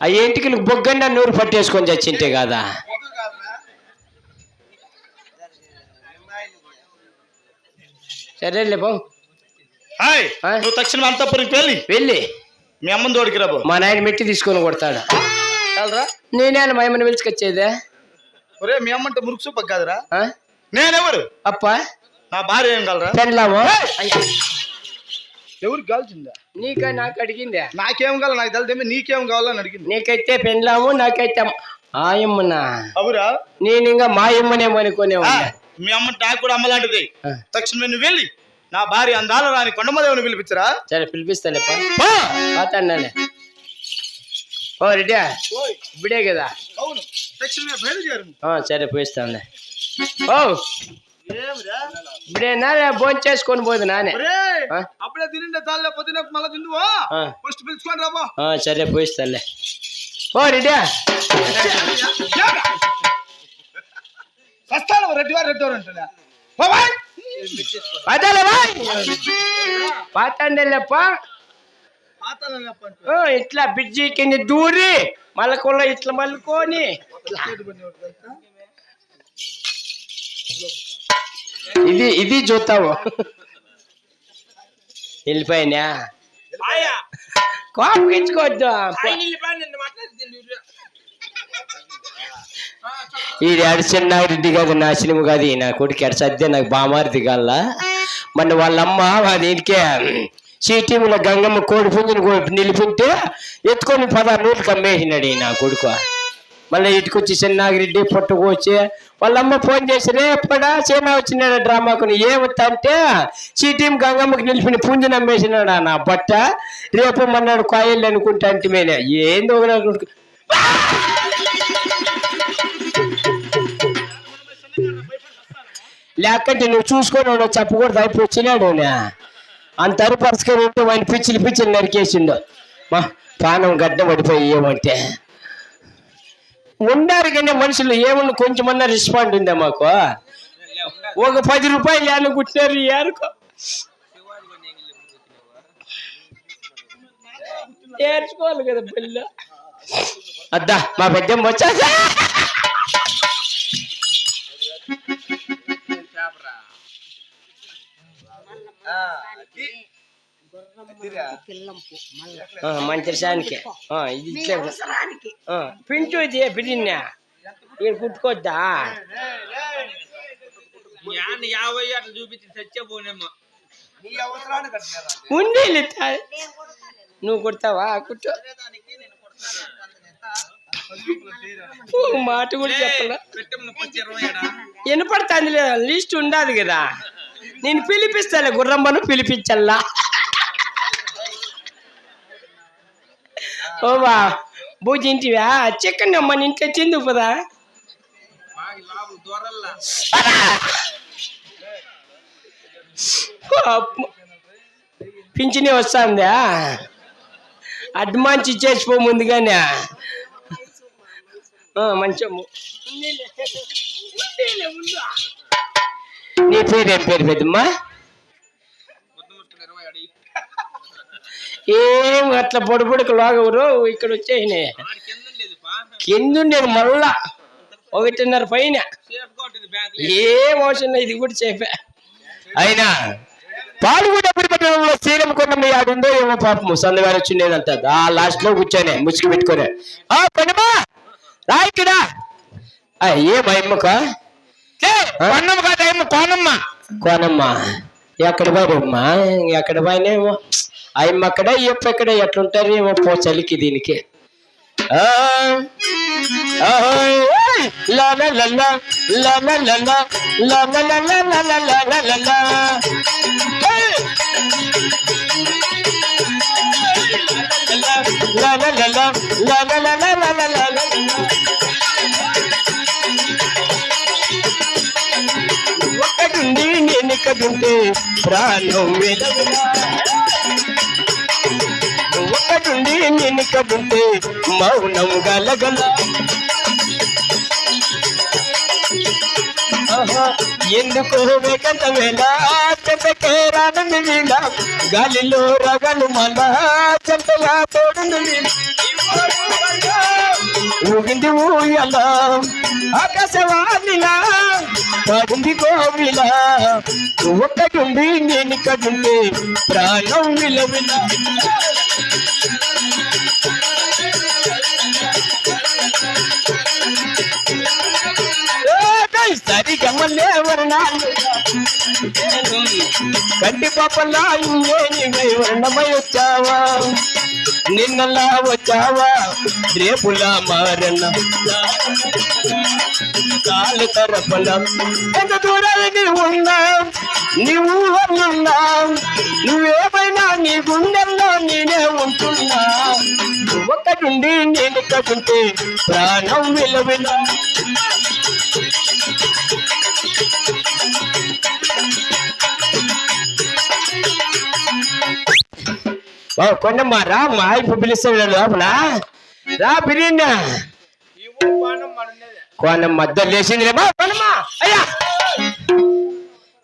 ఆ ఎంటికలకు బొగ్గండా నూరు పట్టేసుకొని చచ్చింటే కదా. సరేలే బాబు, నువ్వు తక్షణం అంతఃపురికి వెళ్ళి మీ అమ్మని తోడికి రాబో. మా నాయన మెట్టి తీసుకొని కొడతాడు. నేనే మా అమ్మని పిలుచుకొచ్చేదే. ఒరే మీ అమ్మంటే మురుకు సూప కాదురా. నేనెవరు? అప్ప నా భార్య ఏం కలరా? పెళ్ళాము. ఎవరికి కాల్చిందా? నీకా నాకు అడిగిందే. నాకేం కావాలి నాకు తెలితే నీకేం కావాలని అడిగింది. నీకైతే పెళ్ళాము, నాకైతే ఆయమ్మనా. అవురా? నేను ఇంకా మా అమ్మనేమో అనుకునే ఉన్నా. మీ అమ్మ నాకు కూడా అమ్మలాంటిది. తక్షణమే నువ్వు వెళ్ళి నా భార్య అందాల రాని కొండమ్మదేవుని పిలిపించరా. సరే పిలిపిస్తాలే పాతాన్నాలే. ఓ రెడ్డి ఇప్పుడే కదా. అవును తక్షణమే బయలుదేరు. సరే పోయిస్తానులే. ఓ ఇప్పుడేనా భోజనం చేసుకొని పోదు నానే. అప్పుడే తినిండే తాళ్ళ పొద్దున మళ్ళీ తిందువా. ఫస్ట్ పిలుచుకొని రాబో. సరే పోయిస్తానులే. ఓ రెడ్డి సస్తాను రెడ్డివారు రెడ్డివారు అంటున్నా. పాతండేలేప్ప. ఇట్లా బిడ్జి కింద దూరి మళ్ళకొల్ల ఇట్లా మళ్ళుకొని ఇది చూస్తావు. వెళ్ళిపోయినా కోపించుకోవద్దు. ఈ అడిచిన్నారెడ్డి కాదు, నాశనము కాదు. నా కొడుకు ఎడ సద్దే నాకు బామారిది కాల. మన వాళ్ళమ్మ దీనికే సిటీములో గంగమ్మ కోడి పుంజుని నిలిపింటే ఎత్తుకొని 16 నూరుకి అమ్మేసినాడు నా కొడుకు. మళ్ళీ ఇటుకొచ్చి చిన్నాగిరెడ్డి పుట్టుకొచ్చి వాళ్ళమ్మ ఫోన్ చేసి రేపడా సేనా వచ్చినాడు డ్రామాకు. ఏమవుతా అంటే సిటీం గంగమ్మకి నిలిపిన పుంజుని అమ్మేసినాడు నా బట్ట. రేపు మన్నాడు కాయలు అనుకుంటా అంటే మేనే ఏందో లేకంటే నువ్వు చూసుకొని చెప్పకూడదు. అయిపోయి వచ్చినాడు అంతరు పరుచుకొని ఉంటే వాడిని పిచ్చిలు నరికేసిండు. మా పానం గడ్డ పడిపోయి ఏమంటే ఉండారు కానీ మనుషులు ఏమన్నా కొంచెమన్నా రెస్పాండ్ ఉందా మాకు. ఒక 10 రూపాయలు అనుకుంటున్నారు యారుకో ఏర్చుకోవాలి కదా పిల్ల. అద్దా మా పెద్ద వచ్చా మంచిసానికి ఇది పించు ఇది పిడిన్నా ఇక్కడ కుట్టుకోద్దా. ఉండి నువ్వు కుడతావా? కుట్టు మాట కూడా చెప్పాలా. వినపడుతుంది లిస్ట్ ఉండదు కదా. నేను పిలిపిస్తాలే గుర్రంబను పిలిపించల్లా. ఓవా బూజింటివా చికెన్ అమ్మ ఇంట్లో తిందు పదా. పింఛనే వస్తుందా? అడ్వాన్స్ ఇచ్చేసిపో ముందుగానే. మంచము. నీ పేరు ఏం పేరు పెద్దమ్మా? ఏం అట్లా పొడుపుడుకు లాగవరు. ఇక్కడ వచ్చేసినాయి కిందుండేది మళ్ళా 1.5 పైన. ఏం అవసరం ఇది కూడా చెప్పా. అయినా పాలు కూడా పట్టణంలో శ్రీరం కొండ ఆడుందో ఏమో పాపము సందగారు వచ్చిండేదంట. ఆ లాస్ట్ లో కూర్చొని ముసుగు పెట్టుకొని పన్నమ్మా రా ఇక్కడ. ఏమమ్మక కోనమ్మ ఎక్కడ పోయమ్మా? ఎక్కడ పోయినేమో అయ్యమ్మ అక్కడ ఎక్కడ ఎట్లుంటారు ఏమో పో చలికి దీనికి. ఒకటి నేను ఇక్కడుంటే ప్రాణం ఒకటుండి నేను ఇక్కడుంటే మౌనం గలగల. ఎందుకు వేగంత వేళ చెంతకే రానుంది వీళ్ళ గాలిలో రగలు మళ్ళా చెంతగా తోడుంది వీళ్ళ. ఊగింది ఊయల ఆకాశవాణిలా పడింది కోవిల ఒక్కడుండి నేను ఇక్కడుంటే ప్రాణం విలవిల సరిగా మళ్ళీ వర్ణాలు కంటి పాపలా ఇంజేనివై వర్ణమై వచ్చావా నిన్నలా వచ్చావా రేపులా మారణ కాలు తరపల ఎంత దూరాన్ని ఉన్నా నీవు ఉన్నా నువ్వేమైనా నీ గుండెల్లో నేనే ఉంటున్నా ఒకటుండి నేను ఇక్కడుంటే ప్రాణం విలవిల కొండమ్మా రా మా ఇప్పుడు పిలుస్తాడు లోపల రా బిర్యానీ కోనం మద్దలు లేచింది రేమా కొనమ్మా అయ్యా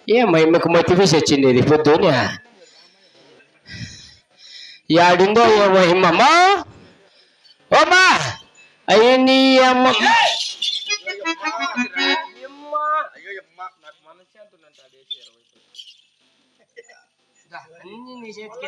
ఏ మహిమకు మతివేసి వచ్చింది ఇది పొద్దున యాడుందో ఏ మహిమమ్మా ఓమా అయ్యి నీ అమ్మ అన్ని నీ చేతికి